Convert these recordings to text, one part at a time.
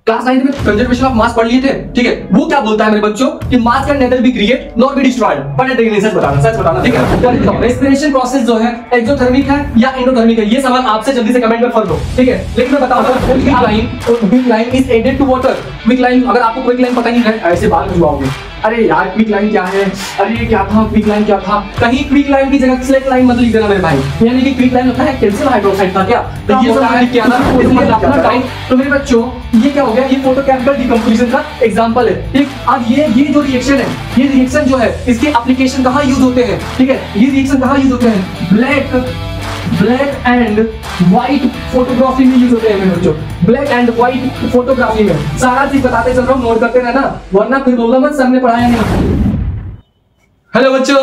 Class 9 में conservation of mass पढ़ लिए थे, ठीक है। वो क्या बोलता है मेरे बच्चों कि mass can neither be create nor be destroyed, but सच बताना, ठीक है। रेस्पिरेशन प्रोसेस जो है एक्सोथर्मिक है या एंडोथर्मिक है, ये सवाल आपसे जल्दी से कमेंट में कर दो, ठीक है। लेकिन मैं बताऊंगा quicklime is added to water. Quicklime, अगर आपको क्विक लाइन पता ही नहीं है ऐसे बात बुझवाओगे, अरे यार क्विक लाइन क्या है, अरे क्या था क्विक लाइन क्या था। कहीं क्विक लाइन की जगह स्लेट लाइन मत लिख देना मेरे भाई, यानी कि क्विक लाइन होता है कैल्शियम हाइड्रोक्साइड था क्या, तो ये सब लिख के आना अपना टाइम। तो मेरे बच्चों ये क्या हो गया, ये फोटोकेमिकल डिकम्पोजिशन का एग्जांपल है, ठीक। अब ये जो रिएक्शन है, ये रिएक्शन जो है इसके एप्लीकेशन कहाँ यूज होते हैं, ठीक है। ये रिएक्शन कहाँ यूज होते हैं, ब्लैक एंड व्हाइट फोटोग्राफी में यूज होते हैं मेरे बच्चों, ब्लैक एंड व्हाइट फोटोग्राफी में। सारा चीज बताते चल रहा हूँ, नोट करते रहना, वरना फिर बोलना मत सर ने पढ़ाया नहीं। हेलो बच्चों,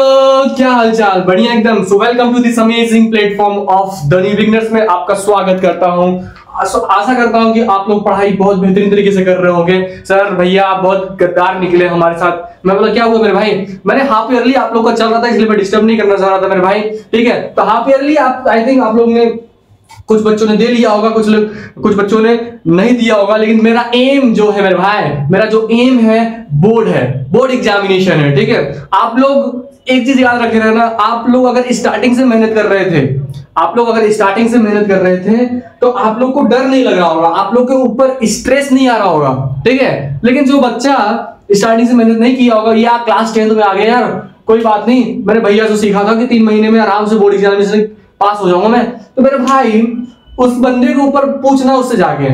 क्या हालचाल, बढ़िया एकदम। So welcome to this amazing platform of the new beginners में आपका स्वागत करता हूं। आशा करता हूं कि आप लोग पढ़ाई बहुत बेहतरीन तरीके से कर रहे होंगे। सर भैया आप बहुत गद्दार निकले हमारे साथ। मैं बोला क्या हुआ मेरे भाई, मैंने हाफ ईयरली आप लोग का चल रहा था इसलिए मैं डिस्टर्ब नहीं करना चाह रहा था मेरे भाई, ठीक है। तो हाफ ईयरली आप आई थिंक आप लोग ने कुछ बच्चों ने दे लिया होगा, कुछ बच्चों ने नहीं दिया होगा, लेकिन मेरा एम जो है मेरे भाई, मेरा जो एम है बोर्ड है, बोर्ड एग्जामिनेशन है, ठीक है। आप लोग एक चीज याद रखे रहना, आप लोग अगर स्टार्टिंग से मेहनत कर रहे थे, तो आप लोग को डर नहीं लग रहा होगा, आप लोग के ऊपर स्ट्रेस नहीं आ रहा होगा, ठीक है। लेकिन जो बच्चा स्टार्टिंग से मेहनत नहीं किया होगा, या क्लास 10 में आ गया यार कोई बात नहीं, मेरे भैया से सीखा था कि 3 महीने में आराम से बोर्ड एग्जामिनेशन पास हो जाऊंगा मैं, तो मेरे भाई उस बंदे के ऊपर पूछना उससे जाके,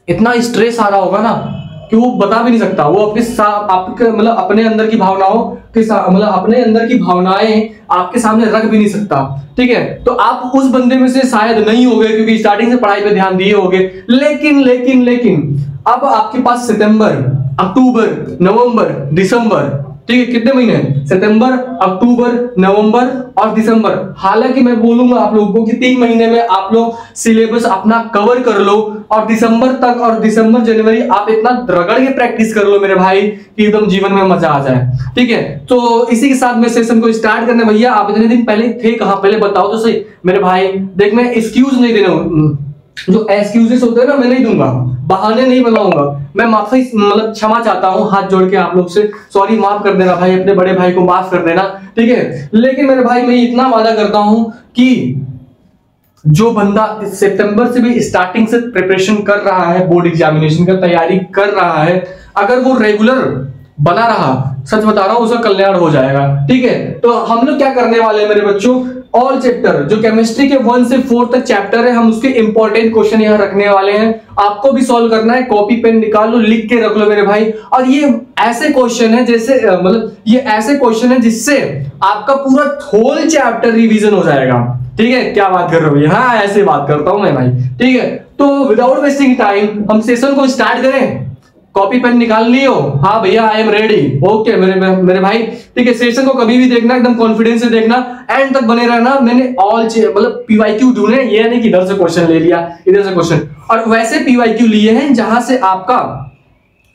इतना स्ट्रेस आ रहा होगा ना कि वो बता भी नहीं सकता। वो आपके मतलब अपने अंदर की भावनाओं के मतलब अपने अंदर की भावनाएं आपके सामने रख भी नहीं सकता, ठीक है। तो आप उस बंदे में से शायद नहीं हो गए क्योंकि स्टार्टिंग से पढ़ाई पे ध्यान दिए होगे। लेकिन अब आपके पास सितंबर, अक्टूबर, नवंबर, दिसंबर, ठीक है, कितने महीने, सितंबर, अक्टूबर, नवंबर और दिसंबर। हालांकि मैं बोलूंगा आप लोगों को कि 3 महीने में आप लोग सिलेबस अपना कवर कर लो, और दिसंबर तक और दिसंबर जनवरी आप इतना रगड़ के प्रैक्टिस कर लो मेरे भाई कि एकदम जीवन में मजा आ जाए, ठीक है। तो इसी के साथ मैं सेशन को स्टार्ट करने, भैया आप इतने दिन पहले थे कहां, पहले बताओ तो सही मेरे भाई। देख मैं एक्सक्यूज नहीं देना, जो एक्सक्यूजेस होते हैं ना मैं नहीं दूंगा, बहाने नहीं बनाऊंगा, मैं माफी मतलब क्षमा चाहता हूं हाथ जोड़ के आप लोग से, सॉरी माफ कर देना भाई, अपने बड़े भाई को माफ कर देना, ठीक है। लेकिन मेरे भाई मैं इतना वादा करता हूं कि जो बंदा सितंबर से भी स्टार्टिंग से प्रिपरेशन कर रहा है, बोर्ड एग्जामिनेशन का तैयारी कर रहा है, अगर वो रेगुलर बना रहा, सच बता रहा हूं उसका कल्याण हो जाएगा, ठीक है। तो हम लोग क्या करने वाले हैं मेरे बच्चों, ऑल चैप्टर जो केमिस्ट्री के 1 से 4 तक चैप्टर है, हम उसके इंपॉर्टेंट क्वेश्चन यहां रखने वाले हैं। आपको भी सॉल्व करना है, कॉपी पेन निकाल लो, लिख के रख लो मेरे भाई। और ये ऐसे क्वेश्चन है जैसे मतलब ये ऐसे क्वेश्चन है जिससे आपका पूरा होल चैप्टर रिवीजन हो जाएगा, ठीक है। क्या बात कर रहे हो, हाँ ऐसे बात करता हूं मैं भाई, ठीक है। तो विदाउट वेस्टिंग टाइम हम सेशन को स्टार्ट करें। कॉपी पेन निकाल लियो, हाँ भैया आई एम रेडी, ओके मेरे भाई, ठीक है। सेशन को कभी भी देखना एकदम कॉन्फिडेंस से देखना, एंड तक बने रहना। मैंने ऑल मतलब पीवाईक्यू ढूंढे, ये नहीं कि इधर से क्वेश्चन ले लिया, इधर से क्वेश्चन, और वैसे पीवाईक्यू लिए हैं जहां से आपका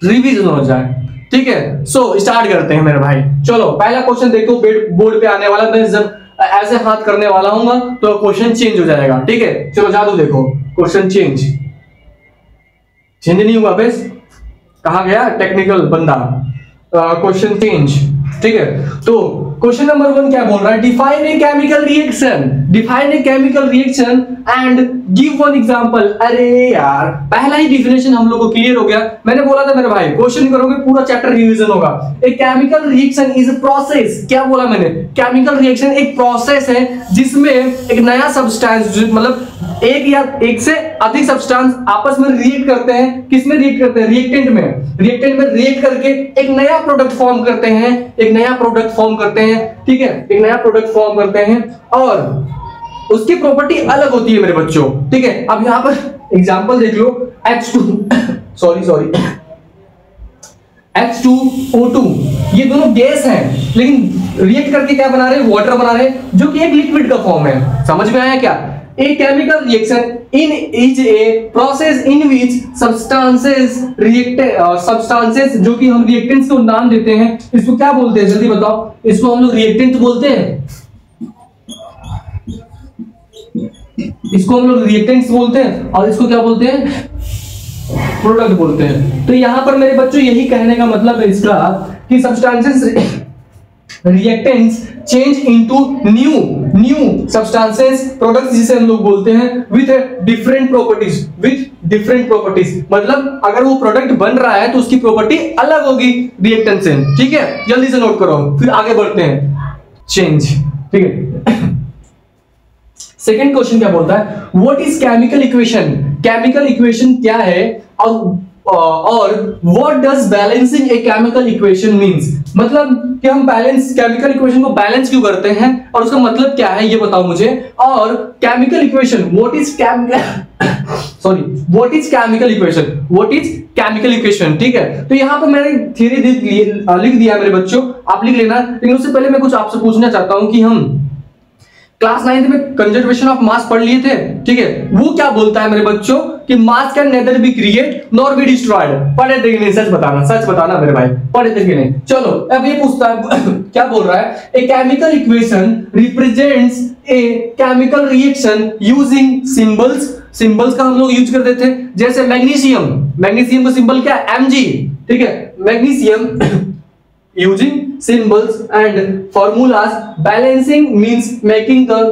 रिवीजन हो जाए, ठीक है। सो स्टार्ट करते हैं मेरे भाई, चलो पहला क्वेश्चन देखो बोर्ड पे आने वाला। मैं जब ऐसे हाथ करने वाला हूँ तो क्वेश्चन चेंज हो जाएगा, ठीक है। चलो जादू देखो, क्वेश्चन चेंज नहीं हुआ, बेस कहा गया टेक्निकल बंदा, क्वेश्चन चेंज, ठीक है। तो क्वेश्चन नंबर 1 क्या बोल रहा है, define a chemical reaction and give one example. अरे यार पहला ही डिफिनेशन हम लोग को क्लियर हो गया। मैंने बोला था मेरे भाई क्वेश्चन करोगे पूरा चैप्टर रिवीजन होगा। A chemical reaction is a process, क्या बोला मैंने, केमिकल रिएक्शन एक प्रोसेस है जिसमें एक नया सब्सटेंस, मतलब एक से अधिक सब्सटेंस आपस में रिएक्ट करते हैं। किसमें रिएक्ट करते हैं, रिएक्टेंट में रिएक्ट करके एक नया प्रोडक्ट फॉर्म करते हैं, ठीक है, एक नया प्रोडक्ट फॉर्म करते हैं, और उसकी प्रॉपर्टी अलग होती है मेरे बच्चों, ठीक है। अब यहां पर एग्जांपल देख लो, H2O2, ये दोनों गैस हैं, लेकिन रिएक्ट करके क्या बना रहे हैं, वाटर बना रहे हैं, जो कि एक लिक्विड का फॉर्म है। समझ में आया क्या? A chemical reaction is a process in which substances जो कि हम रिएक्टेंट्स को नाम देते हैं, इसको क्या बोलते हैं जल्दी बताओ, इसको हम लोग रिएक्टेंट बोलते हैं, इसको हम लोग रिएक्टेंट्स बोलते हैं, और इसको क्या बोलते हैं, प्रोडक्ट बोलते हैं। तो यहां पर मेरे बच्चों यही कहने का मतलब है इसका कि substances reactants change into new substances products जिसे हम लोग बोलते हैं विथ डिफरेंट प्रॉपर्टीज। मतलब अगर वो प्रोडक्ट बन रहा है तो उसकी प्रॉपर्टी अलग होगी रिएक्टेंट से। ठीक है, जल्दी से नोट करो, फिर आगे बढ़ते हैं। चेंज, ठीक है। सेकेंड क्वेश्चन क्या बोलता है, what is chemical equation? Chemical equation क्या है और what does balancing a chemical equation means? मतलब कि हम केमिकल इक्वेशन को बैलेंस क्यों करते हैं और उसका मतलब क्या है ये बताओ मुझे। और chemical equation what is chemical equation, ठीक है। तो यहां पर मैंने थ्योरी लिख दिया मेरे बच्चों, आप लिख लेना। लेकिन उससे पहले मैं कुछ आपसे पूछना चाहता हूं कि हम क्लास 9 में कंजर्वेशन ऑफ मास पढ़ लिए थे, ठीक है। वो क्या बोलता है मेरे बच्चों कि mass can neither be create nor be destroyed. पढ़े थे कि नहीं? सच बताना मेरे भाई, पढ़े थे कि नहीं? चलो अब ये पूछता है क्या बोल रहा है, a chemical equation represents a chemical reaction using symbols का हम लोग यूज करते थे। जैसे मैग्नीशियम का सिंबल क्या है? Mg, ठीक है। Magnesium using symbols and formulas. Balancing means making the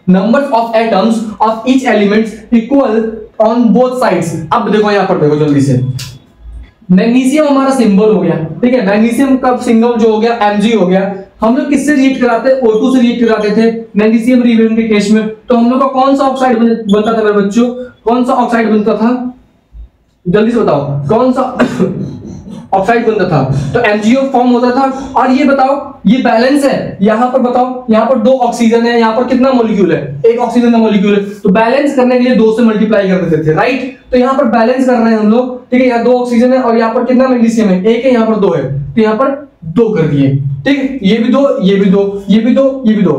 numbers of atoms of each element equal on both sides. अब देखो यहां पर, देखो जल्दी से, मैग्नीशियम हमारा सिंबल हो गया, ठीक है। मैग्नीशियम का सिंबल जो हो गया Mg हो गया। हम लोग किससे रिएक्ट कराते हैं? O2 से रिएक्ट कराते थे मैग्नीशियम रिएक्शन के केस में। तो हम लोग का कौन सा ऑक्साइड बनता था मेरे बच्चों? कौन सा ऑक्साइड बनता था? जल्दी से बताओ, कौन सा ऑक्साइड बनता था? तो MgO फॉर्म होता था। और ये बताओ, ये बैलेंस है। यहां पर बताओ, यहां पर 2 ऑक्सीजन है, यहां पर कितना मॉलिक्यूल है? 1 ऑक्सीजन का मॉलिक्यूल है। तो बैलेंस करने के लिए 2 से मल्टीप्लाई कर देते थे, राइट। तो यहां पर बैलेंस कर रहे हैं हम लोग, ठीक है। यहां 2 ऑक्सीजन है और यहां पर कितना मैग्नीशियम है? 1 है, यहां पर 2 है, तो यहां पर 2 कर दिए, ठीक है। ये भी 2, ये भी 2, ये भी 2, ये भी 2,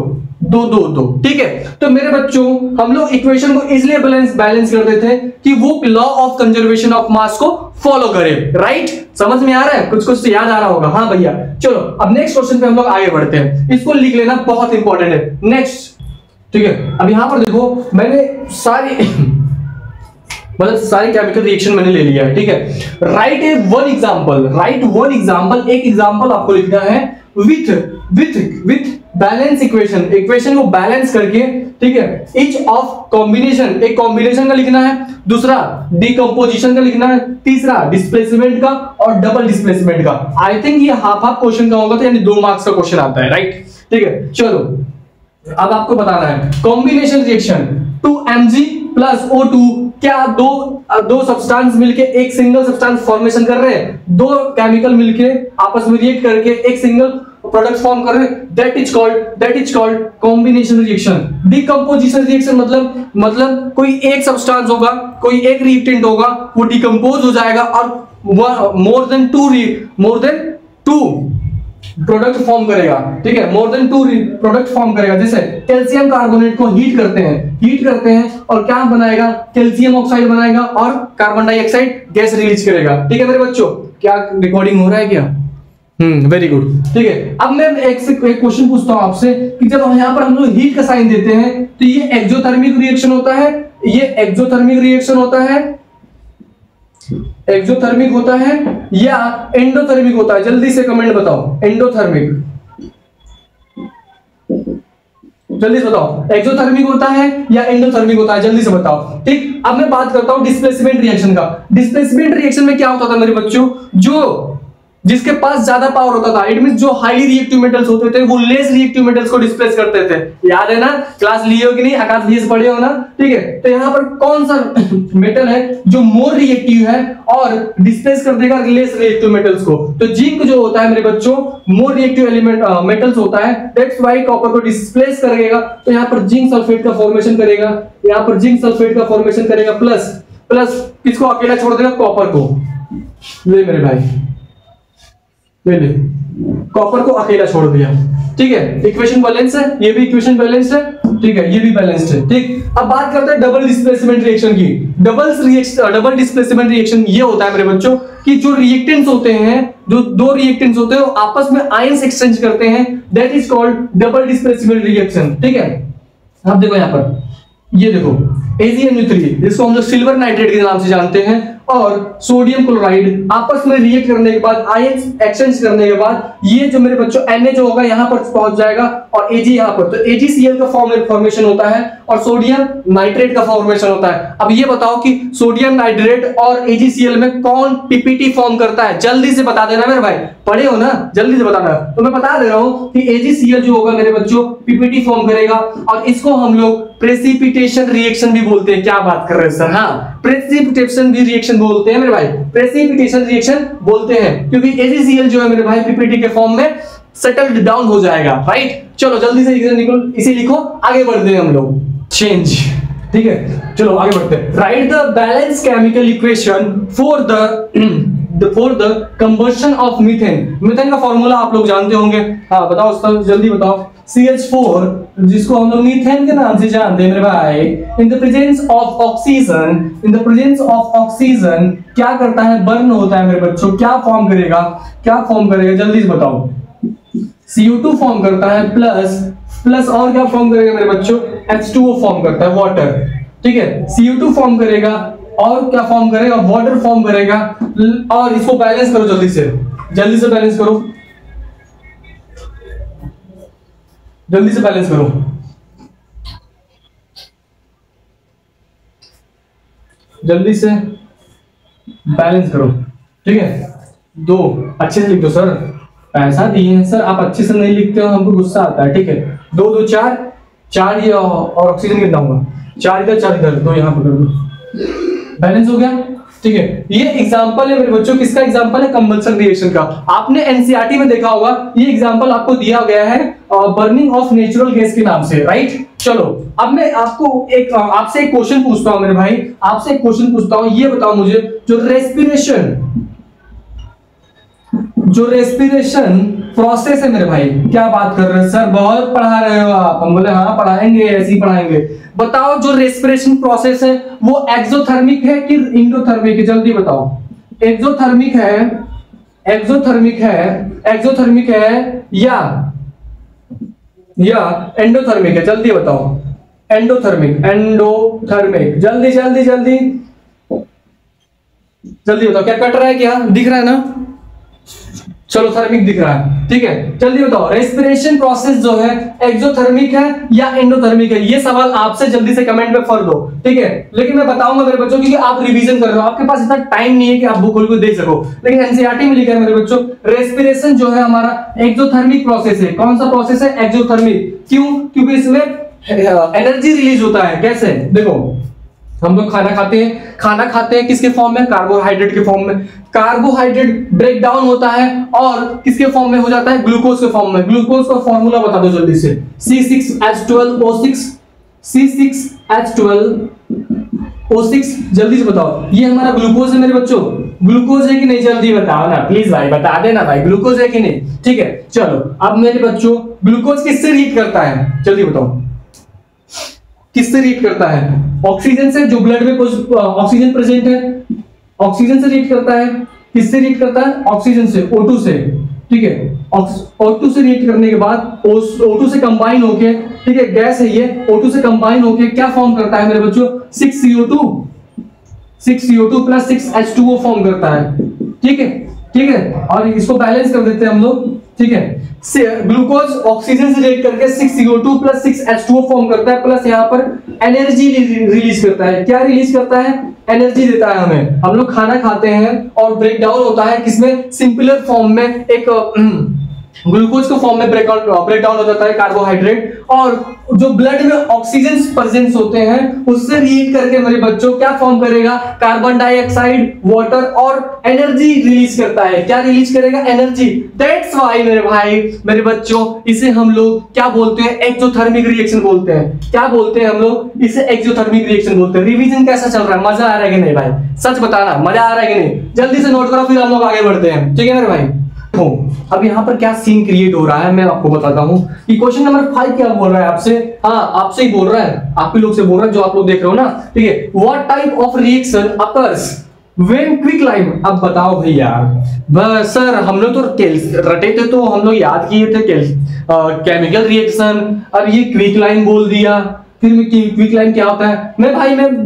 2 2 2, ठीक है। तो मेरे बच्चों हम लोग इक्वेशन को इसलिए बैलेंस करते थे कि वो law of conservation of mass को फॉलो करे, राइट। समझ में आ रहा है? कुछ तो याद आ रहा होगा। हाँ भैया, चलो अब नेक्स्ट क्वेश्चन पे हम लोग आगे बढ़ते हैं। इसको लिख लेना, बहुत इंपॉर्टेंट है। नेक्स्ट, ठीक है। अब यहां पर देखो, मैंने सारी केमिकल रिएक्शन मैंने ले लिया है, ठीक है। राइट वन एग्जांपल, एक एग्जांपल आपको लिखना है विथ बैलेंस इक्वेशन को बैलेंस करके, ठीक है। ईच ऑफ कॉम्बिनेशन, एक कॉम्बिनेशन का लिखना है, दूसरा डिकम्पोजिशन का लिखना है, तीसरा डिस्प्लेसमेंट का और डबल डिस्प्लेसमेंट का। आई थिंक ये हाफ क्वेश्चन का होगा, तो यानी 2 मार्क्स का क्वेश्चन आता है, राइट, ठीक है। चलो अब आपको बताना है combination reaction 2Mg plus O2, क्या दो सब्सटेंस मिलके एक सिंगल सब्सटेंस फॉर्मेशन कर रहे हैं? 2 केमिकल मिलके आपस में रिएक्ट करके एक सिंगल प्रोडक्ट फॉर्म कर रहे हैं, that is called combination reaction. Decomposition reaction मतलब कोई एक सब्सटेंस होगा, कोई एक रिएक्टेंट होगा, वो डिकम्पोज हो जाएगा और more than two product form करेगा, ठीक है। मोर देन 2 प्रोडक्ट फॉर्म करेगा। जैसे कैल्शियम कार्बोनेट को हीट करते हैं और क्या बनाएगा? कैल्शियम ऑक्साइड बनाएगा और कार्बन डाइऑक्साइड गैस रिलीज करेगा, ठीक है मेरे बच्चों। क्या रिकॉर्डिंग हो रहा है क्या? वेरी गुड, ठीक है। अब मैं एक क्वेश्चन पूछता हूं आपसे कि जब यहाँ पर हम लोग हीट का साइन देते हैं तो ये एक्सोथर्मिक रिएक्शन होता है, एक्सोथर्मिक होता है या एंडोथर्मिक होता है? जल्दी से कमेंट बताओ, एंडोथर्मिक, जल्दी से बताओ, एक्सोथर्मिक होता है या एंडोथर्मिक होता है? जल्दी से बताओ, ठीक। अब मैं बात करता हूं डिस्प्लेसमेंट रिएक्शन का। डिस्प्लेसमेंट रिएक्शन में क्या होता था मेरे बच्चों? जिसके पास ज्यादा पावर होता था, इट मींस जो हाईली रिएक्टिव मेटल्स होते थे वो लेस रिएक्टिव मेटल्स को डिस्प्लेस करते थे। याद है ना? क्लास लिए हो कि नहीं? आकाश भी पढ़े हो ना, ठीक है। तो यहाँ पर कौन सा मेटल है जो मोर रिएक्टिव है और डिस्प्लेस कर देगा लेस रिएक्टिव मेटल्स को? तो जिंक जो होता है मेरे बच्चों मोर रिएक्टिव एलिमेंट मेटल्स होता है, दैट्स व्हाई कॉपर को डिस्प्लेस करेगा। तो यहाँ पर जिंक सल्फेट का फॉर्मेशन करेगा, प्लस किसको अकेला छोड़ देगा? कॉपर को। ले मेरे भाई, कॉपर को अकेला छोड़ दिया, ठीक है। इक्वेशन बैलेंस है, ये भी इक्वेशन बैलेंस है, ठीक है, ये भी बैलेंस्ड है, ठीक। अब बात करते हैं डबल डिस्प्लेसमेंट रिएक्शन की। डबल डिस्प्लेसमेंट रिएक्शन ये होता है मेरे बच्चों कि जो रिएक्टेंट्स होते हैं, जो 2 रिएक्टेंट्स होते हैं वो आपस में आयंस एक्सचेंज करते हैं, that is called double displacement reaction, ठीक है। अब देखो यहाँ पर ये देखो AgNO3 जिसको हम लोग सिल्वर नाइट्रेट के नाम से जानते हैं और सोडियम क्लोराइड आपस में रिएक्ट करने के बाद आयन एक्सचेंज करने के बाद ये जो मेरे बच्चों Na जो होगा यहां पर पहुंच जाएगा और Ag यहां पर, तो AgCl का फॉर्मेशन होता है और सोडियम नाइट्रेट का फॉर्मेशन होता है। अब ये बताओ कि सोडियम नाइट्रेट और AgCl में कौन पीपीटी फॉर्म करता है, जल्दी से बता देना मेरे भाई, पढ़े हो ना, जल्दी से बताना। तो मैं बता दे रहा हूं कि AgCl जो होगा मेरे बच्चों पीपीटी फॉर्म करेगा और इसको हम लोग प्रेसिपिटेशन रिएक्शन भी बोलते हैं। क्या बात कर रहे हैं सर? हाँ, प्रेसिपिटेशन भी रिएक्शन बोलते हैं मेरे भाई, प्रेसिपिटेशन रिएक्शन बोलते हैं क्योंकि AgCl जो है मेरे भाई पीपीटी के फॉर्म में सेटल्ड डाउन हो जाएगा, राइट। चलो जल्दी से इसे लिखो, आगे बढ़ते हैं हम लोग। चेंज, ठीक है, चलो आगे बढ़ते हैं। Right the balance chemical equation for the combustion of methane. Methane का फॉर्मूला आप लोग जानते होंगे, हाँ बताओ उसका, जल्दी बताओ। CH4 जिसको हम लोग मीथेन के नाम से जानते हैं मेरे भाई, in the presence of oxygen क्या करता है? बर्न होता है मेरे बच्चों। क्या फॉर्म करेगा? जल्दी से बताओ। CO2 फॉर्म करता है प्लस और क्या फॉर्म करेगा मेरे बच्चों? H2O फॉर्म करता है, वाटर, ठीक है। CO2 फॉर्म करेगा और क्या फॉर्म करेगा? वाटर फॉर्म करेगा। और इसको बैलेंस करो, जल्दी से बैलेंस करो, जल्दी से बैलेंस करो। जल्दी से बैलेंस करो, ठीक है। 2 अच्छे से लिख दो सर, पैसा दिए हैं सर, आप अच्छे से नहीं लिखते हो, हमको गुस्सा आता है, ठीक है। 2 2 4 ये और ऑक्सीजन कितना होगा? 4 इधर 4 इधर, 2 यहां पर कर दो, बैलेंस हो गया, ठीक है। ये एग्जांपल है मेरे बच्चों, किसका एग्जांपल है? कंबशन रिएक्शन का। आपने एनसीईआरटी में देखा होगा, ये एग्जांपल आपको दिया गया है बर्निंग ऑफ नेचुरल गैस के नाम से, राइट। चलो अब मैं आपको आपसे एक क्वेश्चन पूछता हूं मेरे भाई, आपसे एक क्वेश्चन पूछता हूं, ये बताओ मुझे, जो रेस्पिरेशन प्रोसेस है मेरे भाई, क्या बात कर रहे हैं सर, बहुत पढ़ा रहे हो आप। हम बोले हाँ पढ़ाएंगे, ऐसे ही पढ़ाएंगे। बताओ जो रेस्पिरेशन प्रोसेस है वो एक्सोथर्मिक है कि इंडोथर्मिक है? जल्दी बताओ। एक्सोथर्मिक है या एंडोथर्मिक है? जल्दी बताओ। एंडोथर्मिक, जल्दी बताओ। क्या कट रहा है? क्या दिख रहा है ना? चलो थर्मिक दिख रहा है, ठीक है। जल्दी बताओ, रेस्पिरेशन प्रोसेस जो है एक्सोथर्मिक है या एंडोथर्मिक है? ये सवाल आपसे जल्दी से कमेंट में कर दो, ठीक है। लेकिन मैं बताऊंगा मेरे बच्चों, क्योंकि आप रिवीजन कर रहे हो, आपके पास इतना टाइम नहीं है कि आप बुक खोल के देख सको। लेकिन एनसीईआरटी में लिखा है मेरे बच्चों, रेस्पिरेशन जो है हमारा एक्सोथर्मिक प्रोसेस है। कौन सा प्रोसेस है? एक्सोथर्मिक। क्यों? क्योंकि इसमें एनर्जी रिलीज होता है। कैसे? देखो, हम लोग खाना खाते हैं किसके फॉर्म में? कार्बोहाइड्रेट के फॉर्म में। कार्बोहाइड्रेट ब्रेक डाउन होता है और किसके फॉर्म में हो जाता है? ग्लूकोज के फॉर्म में। ग्लूकोज का फॉर्मूला बता दो जल्दी से। C6H12O6 जल्दी से बताओ। ये हमारा ग्लूकोज है मेरे बच्चों, ग्लूकोज है कि नहीं? जल्दी बताओ ना प्लीज भाई, बता देना भाई, ग्लूकोज है कि नहीं? ठीक है, चलो अब मेरे बच्चों, ग्लूकोज किससे रिएक्ट करता है? जल्दी बताओ, किससे रिएक्ट करता है? ऑक्सीजन से, जो ब्लड में ऑक्सीजन प्रेजेंट है, ऑक्सीजन से रिएक्ट करता है। किससे रिएक्ट करता है? ऑक्सीजन से, O2 से, ठीक है। O2 से रिएक्ट करने के बाद O2 से कंबाइन होके, ठीक है, गैस है ये, O2 से कंबाइन होके क्या फॉर्म करता है मेरे बच्चों? 6CO2 प्लस 6H2O फॉर्म करता है, ठीक है। और इसको बैलेंस कर देते हैं हम लोग, ठीक है। ग्लूकोज ऑक्सीजन से रिएक्ट करके 6CO2 प्लस 6H2O फॉर्म करता है, प्लस यहाँ पर एनर्जी रिलीज करता है। क्या रिलीज करता है? एनर्जी देता है हमें। हम लोग खाना खाते हैं और ब्रेक डाउन होता है किसमें? सिंपलर फॉर्म में, एक ग्लूकोज के फॉर्म में ब्रेक डाउन हो जाता है कार्बोहाइड्रेट, और जो ब्लड में ऑक्सीजन प्रेजेंस होते हैं उससे रिएक्ट करके मेरे बच्चों क्या फॉर्म करेगा? कार्बन डाइऑक्साइड, वाटर और एनर्जी रिलीज करता है। क्या रिलीज करेगा? एनर्जी। दैट्स व्हाई मेरे भाई, मेरे बच्चों, इसे हम लोग क्या बोलते हैं? एक्सोथर्मिक रिएक्शन बोलते हैं। क्या बोलते हैं हम लोग? इसे एक्सोथर्मिक रिएक्शन बोलते हैं। रिवीजन कैसा चल रहा है? मजा आ रहा है कि नहीं भाई? सच बताना, मजा आ रहा है कि नहीं? जल्दी से नोट करो, फिर हम लोग आगे बढ़ते हैं, ठीक है मेरे भाई। अब यहाँ पर क्या सीन क्रिएट हो रहा है मैं आपको बताता हूँ। कि क्वेश्चन नंबर 5 क्या बोल रहा है आपसे? हाँ, आपसे ही बोल रहा है, आप ही लोग से बोल रहा है जो आप लोग देख रहे हो ना, ठीक है। What type of reaction occurs when quicklime? अब बताओ भैया। बस सर हम लोग तो रटे थे, तो हम लोग याद किए थे केमिकल रिएक्शन, अब ये क्विकलाइम बोल दिया। फिर क्विकलाइम क्या होता है? मैं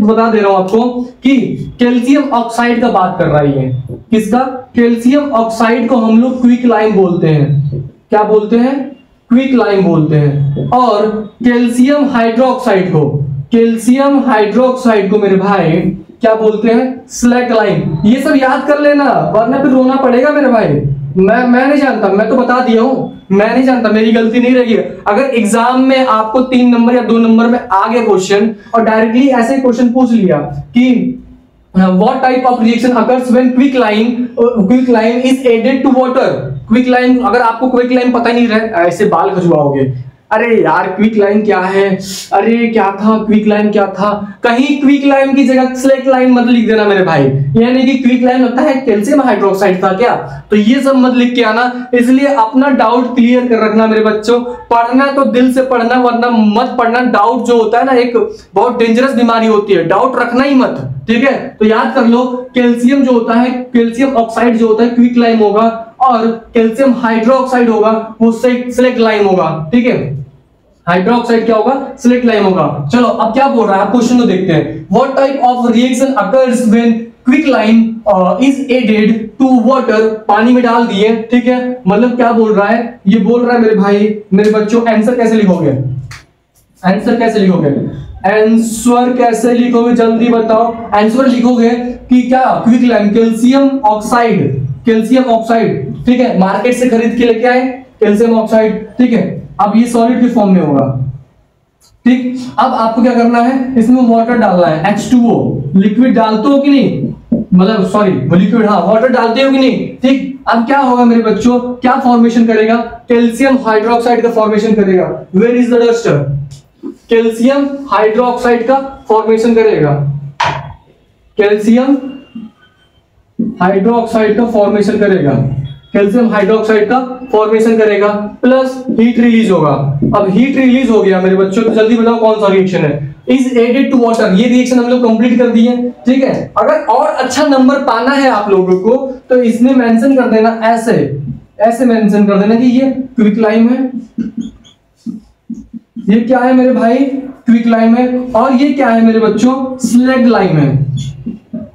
बता दे रहा हूं आपको कि कैल्शियम ऑक्साइड का बात कर रहा है। किसका? कैल्शियम ऑक्साइड को हम लोग क्विकलाइम बोलते हैं। क्या बोलते हैं? क्विकलाइम बोलते हैं। और कैल्शियम हाइड्रोक्साइड को मेरे भाई क्या बोलते हैं? स्लैकलाइम। ये सब याद कर लेना, वरना फिर रोना पड़ेगा मेरे भाई। मैं नहीं जानता, मैं तो बता दिया हूं, मैं नहीं जानता, मेरी गलती नहीं रहेगी। अगर एग्जाम में आपको 3 नंबर या 2 नंबर में आ गया क्वेश्चन और डायरेक्टली ऐसे क्वेश्चन पूछ लिया कि what type of reaction occurs when quicklime is added to water? Quicklime, अगर आपको क्विकलाइम पता नहीं रहे, ऐसे बाल खजुआओगे, अरे यार क्विकलाइम क्या है, अरे क्या था क्विकलाइम क्या था। कहीं क्विकलाइम की जगह स्लैकलाइम मत लिख देना मेरे भाई, यानी कि क्विकलाइम लगता है कैल्शियम हाइड्रोक्साइड था क्या, तो ये सब मत लिख के आना। इसलिए अपना डाउट क्लियर कर रखना मेरे बच्चों। पढ़ना तो दिल से पढ़ना, वरना मत पढ़ना। डाउट जो होता है ना, एक बहुत डेंजरस बीमारी होती है, डाउट रखना ही मत, ठीक है। तो याद कर लो, कैल्शियम जो होता है, कैल्शियम ऑक्साइड जो होता है क्विकलाइम होगा, और कैल्शियम हाइड्रोक्साइड होगा वो स्लैकलाइम होगा, ठीक है। हाइड्रोक्साइड क्या होगा? स्लैकलाइम होगा। चलो अब क्या बोल रहा है, आप क्वेश्चन को देखते हैं। What type of reaction occurs when quicklime is added to water? पानी में डाल दिए, ठीक है। मतलब क्या बोल रहा है? ये बोल रहा है मेरे भाई, मेरे बच्चों, आंसर कैसे लिखोगे? आंसर कैसे लिखोगे? आंसर कैसे लिखोगे जल्दी बताओ। आंसर लिखोगे कि क्या? क्विकलाइम कैल्शियम ऑक्साइड, ठीक है, मार्केट से खरीद के लेके आए कैल्शियम ऑक्साइड, ठीक है। अब ये सॉलिड के फॉर्म में होगा, ठीक। अब आपको क्या करना है, इसमें वाटर डालना है, H2O। लिक्विड डालते हो कि नहीं, मतलब सॉरी लिक्विड, हाँ वाटर डालते हो कि नहीं, ठीक। अब क्या होगा मेरे बच्चों, क्या फॉर्मेशन करेगा? कैल्शियम हाइड्रोक्साइड का फॉर्मेशन करेगा। Where is the duster? Calcium hydroxide का फॉर्मेशन करेगा, कैल्शियम हाइड्रोक्साइड का फॉर्मेशन करेगा, कैल्शियम हाइड्रोक्साइड का फॉर्मेशन करेगा, प्लस हीट रिलीज होगा। अब हीट रिलीज हो गया मेरे बच्चों, तो जल्दी बताओ कौन सा रिएक्शन है? Is added to water. ये रिएक्शन हम लोग कंप्लीट कर दिए, ठीक है। अगर और अच्छा नंबर पाना है आप लोगों को, तो इसमें मेंशन कर देना, ऐसे मेंशन कर देना कि ये क्विकलाइम है, ये क्या है मेरे भाई? क्विकलाइम है। और ये क्या है मेरे बच्चों? स्लैकलाइम है।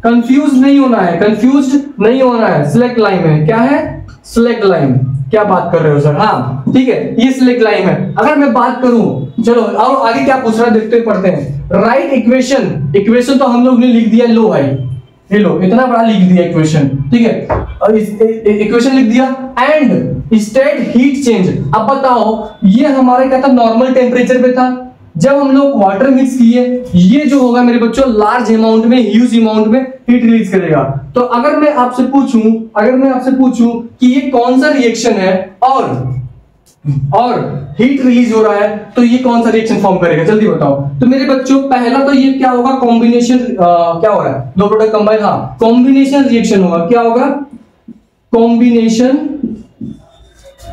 कंफ्यूज नहीं होना है, स्लैकलाइम है। क्या है? स्लैकलाइम। क्या बात कर रहे हो सर? हाँ ठीक है, ये स्लैकलाइम है। अगर मैं बात करूं, चलो और आगे क्या पूछ रहा है देखते पढ़ते हैं। राइट इक्वेशन तो हम लोग ने लिख दिया, लो भाई ये लो, इतना बड़ा लिख दिया इक्वेशन, ठीक है। और इक्वेशन लिख दिया एंड स्टेट हीट चेंज। अब बताओ, ये हमारे क्या था? नॉर्मल टेम्परेचर पे था। जब हम लोग वाटर मिक्स किए, ये जो होगा मेरे बच्चों लार्ज अमाउंट में, ह्यूज अमाउंट में हीट रिलीज करेगा। तो अगर मैं आपसे पूछूं कि ये कौन सा रिएक्शन है और हीट रिलीज हो रहा है, तो ये कौन सा रिएक्शन फॉर्म करेगा जल्दी बताओ। तो मेरे बच्चों पहला तो ये क्या होगा? कॉम्बिनेशन, क्या हो रहा है? दो प्रोडक्ट कंबाइन, हाँ कॉम्बिनेशन रिएक्शन होगा। क्या होगा? कॉम्बिनेशन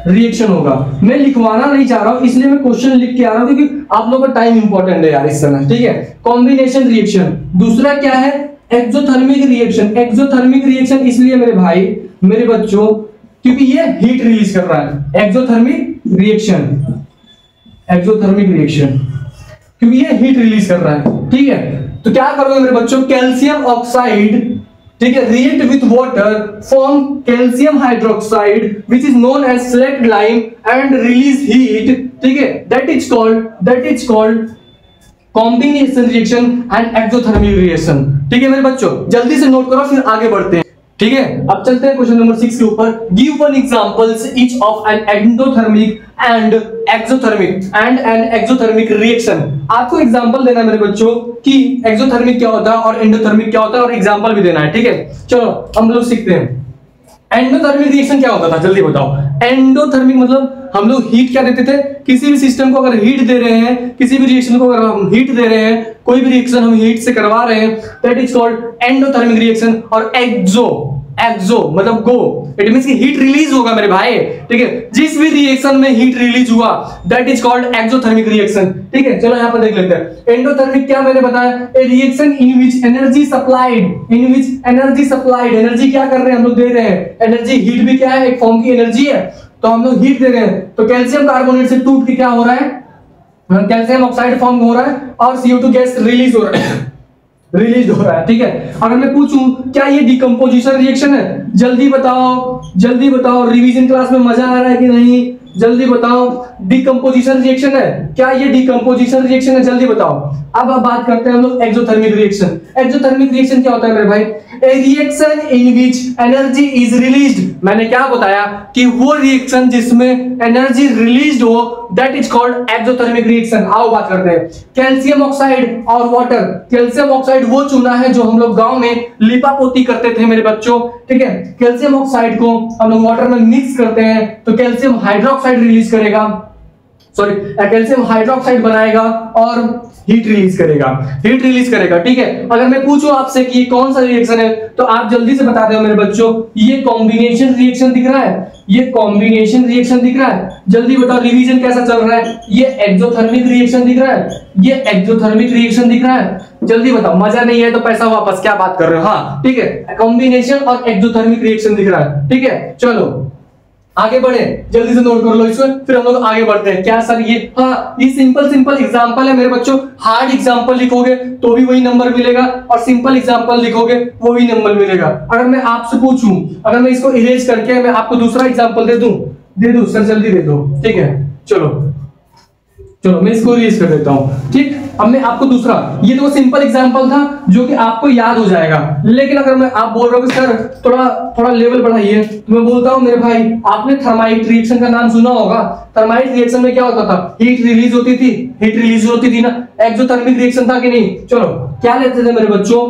रिएक्शन होगा। मैं लिखवाना नहीं चाह रहा हूं, इसलिए मैं क्वेश्चन लिख के आ रहा हूं, क्योंकि आप लोगों का टाइम इंपॉर्टेंट है यार इस समय, ठीक है। Combination reaction. दूसरा क्या है? एक्सोथर्मिक रिएक्शन इसलिए मेरे भाई, मेरे बच्चों, क्योंकि ये हीट रिलीज कर रहा है। एक्सोथर्मिक रिएक्शन क्योंकि ये हीट रिलीज कर रहा है, ठीक है। तो क्या करोगे मेरे बच्चों? कैल्शियम ऑक्साइड, ठीक है, react with water, form calcium hydroxide which is known as slaked lime and release heat, ठीक है। That is called combination reaction and exothermic reaction, ठीक है मेरे बच्चों। जल्दी से नोट करो, फिर आगे बढ़ते हैं, ठीक है। अब चलते हैं क्वेश्चन नंबर 6 के ऊपर। Give one examples each of an endothermic and an exothermic reaction. आपको एग्जांपल देना है मेरे बच्चों कि एक्सोथर्मिक क्या होता है और एंडोथर्मिक क्या होता है, और एग्जांपल भी देना है, ठीक है। चलो हम लोग सीखते हैं। एंडोथर्मिक रिएक्शन क्या होता था जल्दी बताओ। एंडोथर्मिक मतलब हम लोग हीट क्या देते थे? किसी भी सिस्टम को अगर हीट दे रहे हैं, किसी भी रिएक्शन को अगर हम हीट दे रहे हैं, कोई भी रिएक्शन हम हीट से करवा रहे हैं, that is called endothermic reaction. और एक्सो मतलब गो, इट मींस कि हीट रिलीज होगा मेरे भाई, ठीक है। जिस भी रिएक्शन में हीट रिलीज हुआ, that is called exothermic reaction, ठीक है। चलो यहां पर देख लेते हैं। एंडोथर्मिक क्या मैंने बताया? ए reaction in which energy supplied, energy क्या कर रहे हैं हम लोग? दे रहे हैं एनर्जी। हीट भी क्या है? एक फॉर्म की एनर्जी है, तो हम लोग हीट दे रहे हैं। तो कैल्शियम कार्बोनेट से टूट के क्या हो रहा है? कैल्शियम ऑक्साइड फॉर्म हो रहा है और CO2 गैस रिलीज हो रहा है। ठीक है, अगर मैं पूछूं क्या ये डिकम्पोजिशन रिएक्शन है, जल्दी बताओ, रिवीजन क्लास में मजा आ रहा है कि नहीं, जल्दी बताओ। डिकम्पोजिशन रिएक्शन है क्या ये डिकम्पोजिशन रिएक्शन है, जल्दी बताओ। अब बात करते हैं हम लोग एक्सोथर्मिक रिएक्शन। एक्सोथर्मिक रिएक्शन क्या होता है मेरे भाई? ए reaction in which energy is released. मैंने क्या बताया कि वो रिएक्शन जिसमें एनर्जी रिलीज्ड हो that is called exothermic reaction. आओ बात करते हैं कैल्शियम ऑक्साइड और वाटर। कैल्शियम ऑक्साइड वो चूना है जो हम लोग गांव में लिपापोती करते थे मेरे बच्चों। ठीक है, कैल्शियम ऑक्साइड को हम लोग वाटर में मिक्स करते हैं तो कैल्शियम हाइड्रोक्साइड रिलीज करेगा, सॉरी कैल्शियम हाइड्रोक्साइड बनाएगा और हीट रिलीज करेगा। ठीक है, अगर मैं पूछूं आपसे कि ये कौन सा रिएक्शन है तो आप जल्दी से बता दो मेरे बच्चों। ये कॉम्बिनेशन रिएक्शन दिख रहा है, जल्दी बताओ। रिवीजन कैसा चल रहा है? ये एक्सोथर्मिक रिएक्शन दिख रहा है, जल्दी बताओ। मजा नहीं है तो पैसा वापस, क्या बात कर रहे हो? हाँ ठीक है, कॉम्बिनेशन और एक्सोथर्मिक रिएक्शन दिख रहा है। ठीक है, चलो आगे बढ़े, जल्दी से नोट कर लो इसमें, फिर हम लोग आगे बढ़ते हैं। क्या सर ये? हाँ, ये सिंपल एग्जांपल है मेरे बच्चों। हार्ड एग्जांपल लिखोगे तो भी वही नंबर मिलेगा और सिंपल एग्जांपल लिखोगे वो भी नंबर मिलेगा। अगर मैं आपसे पूछूं, अगर मैं इसको इरेज करके मैं आपको दूसरा एग्जांपल दे दूं सर, जल्दी दे दो। ठीक है, चलो मैं इसको इरेज कर देता हूं। ठीक, अब मैं आपको दूसरा, ये तो सिंपल एग्जांपल था जो कि आपको याद हो जाएगा, लेकिन अगर मैं आप बोल रहे हो सर थोड़ा लेवल बढ़ाइए तो मैं बोलता हूं मेरे भाई, आपने थर्माइट रिएक्शन का नाम सुना होगा। थर्माइट रिएक्शन में क्या होता था? हीट रिलीज होती थी ना। एक्सोथर्मिक रिएक्शन था कि नहीं? चलो क्या लेते थे मेरे बच्चों,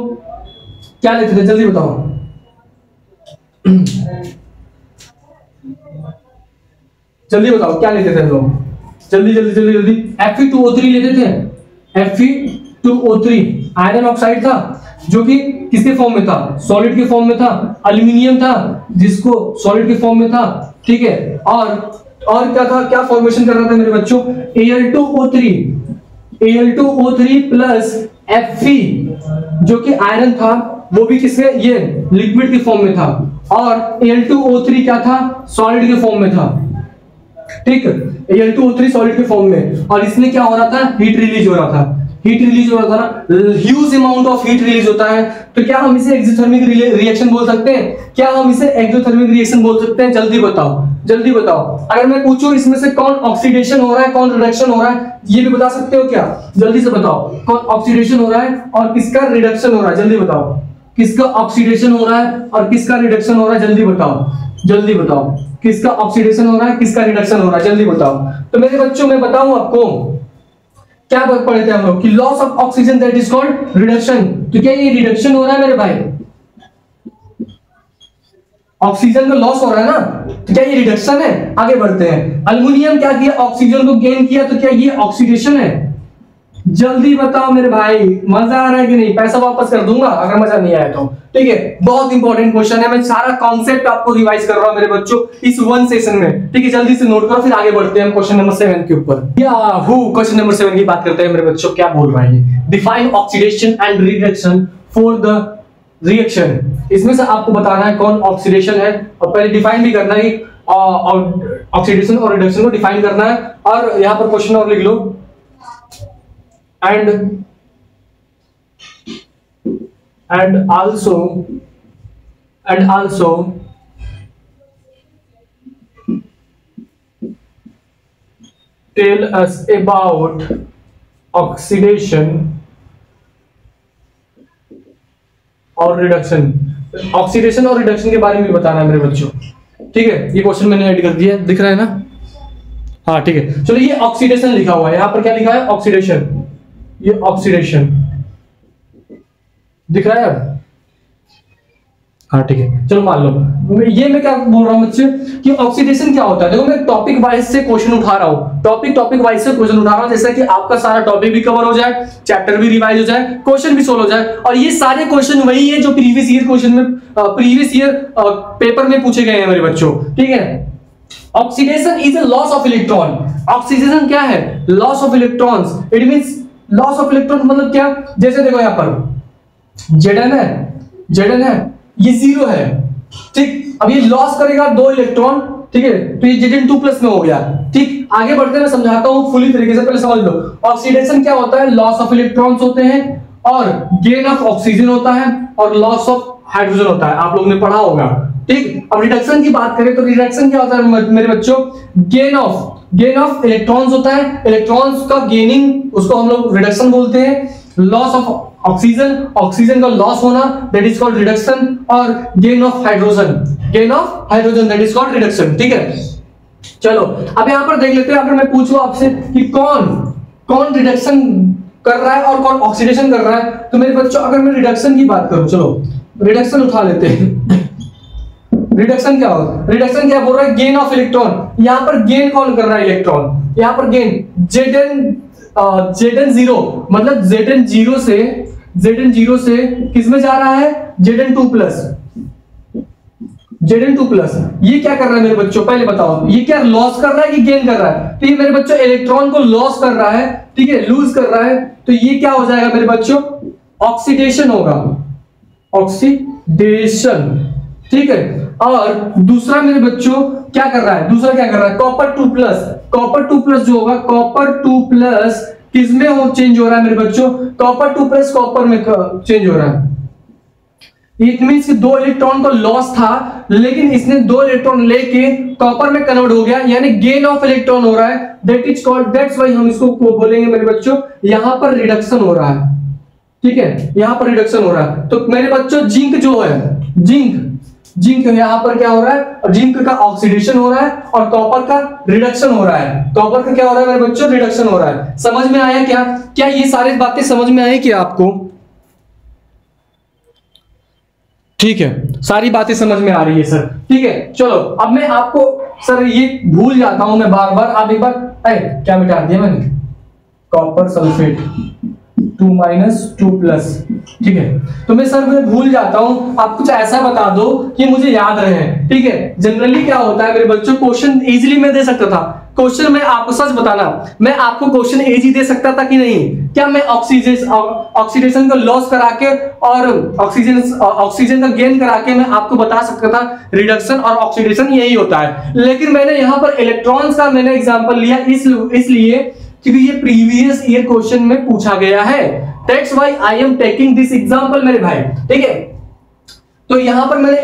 क्या लेते थे, जल्दी बताओ। जल्दी बताओ क्या लेते थे हम लोग, जल्दी। Fe2O3 लेते थे। Fe2O3 आयरन ऑक्साइड था जो कि किसके फॉर्म में था? सॉलिड के फॉर्म में था। एल्यूमिनियम था जिसको सॉलिड के फॉर्म में था। ठीक है, और क्या था, क्या फॉर्मेशन कर रहा था मेरे बच्चों? Al2O3 प्लस Fe जो कि आयरन था वो भी किसके, ये लिक्विड के फॉर्म में था, और Al2O3 क्या था? सॉलिड के फॉर्म में था। ठीक, Al2O3 सॉलिड के फॉर्म में, और इसमें क्या हो रहा था? हीट रिलीज हो रहा था ना, huge amount of heat release होता है। तो क्या हम इसे एक्सोथर्मिक रिएक्शन बोल सकते हैं? क्या हम इसे एक्सोथर्मिक रिएक्शन बोल सकते हैं? जल्दी बताओ। अगर मैं पूछूं इसमें से कौन ऑक्सीडेशन हो रहा है, कौन रिडक्शन हो रहा है, ये भी बता सकते हो क्या? जल्दी से बताओ, कौन ऑक्सीडेशन हो रहा है और किसका रिडक्शन हो रहा है? जल्दी बताओ, किसका ऑक्सीडेशन हो रहा है और किसका रिडक्शन हो रहा है? जल्दी बताओ, किसका ऑक्सीडेशन हो रहा है, किसका रिडक्शन हो रहा है? जल्दी बताओ। तो मेरे बच्चों मैं बताऊं आपको, क्या पढ़े थे हम लोग कि loss of oxygen that is called reduction. तो क्या ये रिडक्शन हो रहा है मेरे भाई? ऑक्सीजन का लॉस हो रहा है ना, तो क्या ये रिडक्शन है? आगे बढ़ते हैं। एल्युमिनियम क्या किया? ऑक्सीजन को गेन किया, तो क्या ये ऑक्सीडेशन है? जल्दी बताओ मेरे भाई, मजा आ रहा है कि नहीं? पैसा वापस कर दूंगा अगर मजा नहीं आया तो। ठीक है, बहुत इंपॉर्टेंट क्वेश्चन है, मैं सारा कॉन्सेप्ट आपको रिवाइज कर रहा हूं मेरे बच्चों इस वन सेशन में। ठीक है, जल्दी से नोट करो, फिर आगे बढ़ते हैं क्वेश्चन नंबर 7 के ऊपर। क्वेश्चन नंबर 7 की बात करते हैं मेरे बच्चों। क्या बोल रहा है? Define oxidation and reduction for the reaction. इसमें से आपको बताना है कौन ऑक्सीडेशन है, और पहले डिफाइन भी करना है, ऑक्सीडेशन और रिडक्शन को डिफाइन करना है। और यहां पर क्वेश्चन और लिख लो, and also tell us about oxidation और रिडक्शन। ऑक्सीडेशन और रिडक्शन के बारे में भी बताना है मेरे बच्चों। ठीक है, ये क्वेश्चन मैंने ऐड कर दिया, दिख रहा है ना? हाँ ठीक है, चलो ये ऑक्सीडेशन लिखा हुआ है, यहां पर क्या लिखा है? ऑक्सीडेशन। ये ऑक्सीडेशन दिख रहा है अब? हाँ ठीक है, चलो मान लो ये मैं क्या बोल रहा हूं बच्चे कि ऑक्सीडेशन क्या होता है। देखो मैं टॉपिक वाइज से क्वेश्चन उठा रहा हूं, टॉपिक वाइज से क्वेश्चन उठा रहा हूं, जैसे कि आपका सारा टॉपिक भी कवर हो जाए, चैप्टर भी रिवाइज हो जाए, क्वेश्चन भी सोल्व हो जाए। और ये सारे क्वेश्चन वही है जो प्रीवियस ईयर क्वेश्चन में, प्रीवियस ईयर पेपर में पूछे गए हैं मेरे बच्चों। ठीक है, oxidation is a loss of electron. Oxidation क्या है? Loss of electrons. It means loss of electron मतलब क्या? जैसे देखो यहां पर Zn है, ये 0 है। ठीक, अब ये लॉस करेगा 2 इलेक्ट्रॉन, ठीक है, तो ये Zn2+ में हो गया। ठीक, आगे बढ़ते हैं, मैं समझाता हूं फुली तरीके से, पहले समझ लो। ऑक्सीडेशन क्या होता है? लॉस ऑफ इलेक्ट्रॉन्स होते हैं और गेन ऑफ ऑक्सीजन होता है और लॉस ऑफ हाइड्रोजन होता है, आप लोगों ने पढ़ा होगा। ठीक, अब रिडक्शन की बात करें तो रिडक्शन क्या होता है मेरे बच्चों? गेन ऑफ इलेक्ट्रॉन्स होता है, इलेक्ट्रॉन्स का गेनिंग, उसको हम लोग रिडक्शन बोलते हैं। लॉस ऑफ ऑक्सीजन का लॉस होना, दैट इज कॉल्ड रिडक्शन। और gain of hydrogen that is called reduction. ठीक है, चलो अब यहां पर देख लेते हैं। अगर मैं पूछूं आपसे कि कौन रिडक्शन कर रहा है और कौन ऑक्सीडेशन कर रहा है, तो मेरे बच्चों अगर मैं रिडक्शन की बात करूं, चलो रिडक्शन उठा लेते हैं। रिडक्शन क्या होगा? रिडक्शन क्या बोल रहा है? Gain of electron. यहां पर गेन कौन कर रहा है? इलेक्ट्रॉन। यहां पर गेन Zn0, मतलब Zn0 से किस में जा रहा है? Zn2+। ये क्या कर रहा है मेरे बच्चों? पहले बताओ, ये क्या लॉस कर रहा है कि गेन कर रहा है? तो ये मेरे बच्चों इलेक्ट्रॉन को लॉस कर रहा है, ठीक है, लूज कर रहा है। तो ये क्या हो जाएगा मेरे बच्चों? ऑक्सीडेशन होगा, ऑक्सीडेशन। ठीक है, और दूसरा मेरे बच्चों क्या कर रहा है? कॉपर 2+ जो होगा, कॉपर 2+ किसमें चेंज हो रहा है मेरे बच्चों? कॉपर 2+ कॉपर में चेंज हो रहा है। इट मींस कि 2 इलेक्ट्रॉन का लॉस था, लेकिन इसने 2 इलेक्ट्रॉन लेके कॉपर में कन्वर्ट हो गया, यानी गेन ऑफ इलेक्ट्रॉन हो रहा है। दैट्स व्हाई हम इसको बोलेंगे मेरे बच्चों, यहां पर रिडक्शन हो रहा है। ठीक है, यहां पर रिडक्शन हो रहा है। तो मेरे बच्चों जिंक जो है, जिंक यहां पर क्या हो रहा है? जिंक का ऑक्सीडेशन हो रहा है और कॉपर का रिडक्शन हो रहा है। कॉपर का क्या हो रहा है मेरे बच्चों? रिडक्शन हो रहा है। समझ में आया क्या ये सारी बातें समझ में आई क्या आपको? ठीक है, सारी बातें समझ में आ रही है सर। ठीक है, चलो अब मैं आपको, सर ये भूल जाता हूं मैं बार, आप एक बार क्या मिटा दिया मैंने? Copper sulphate 2-2+। ठीक है, तो मैं सर मैं भूल जाता हूं, आप कुछ ऐसा बता दो कि मुझे याद रहे। ठीक है, जनरली क्या होता है मेरे बच्चों, क्वेश्चन इजीली मैं दे सकता था। क्वेश्चन में आपको सच बताना, मैं आपको क्वेश्चन इजी दे सकता था कि नहीं? क्या मैं ऑक्सीडेशन का लॉस करा के और ऑक्सीजन का गेन करा के मैं आपको बता सकता था रिडक्शन और ऑक्सीडेशन यही होता है। लेकिन मैंने यहां पर इलेक्ट्रॉन्स का मैंने एग्जांपल लिया इसलिए क्योंकि ये प्रीवियस ईयर क्वेश्चन में पूछा गया है। That's why I am taking this example मेरे भाई। ठीक है, तो यहां पर मैंने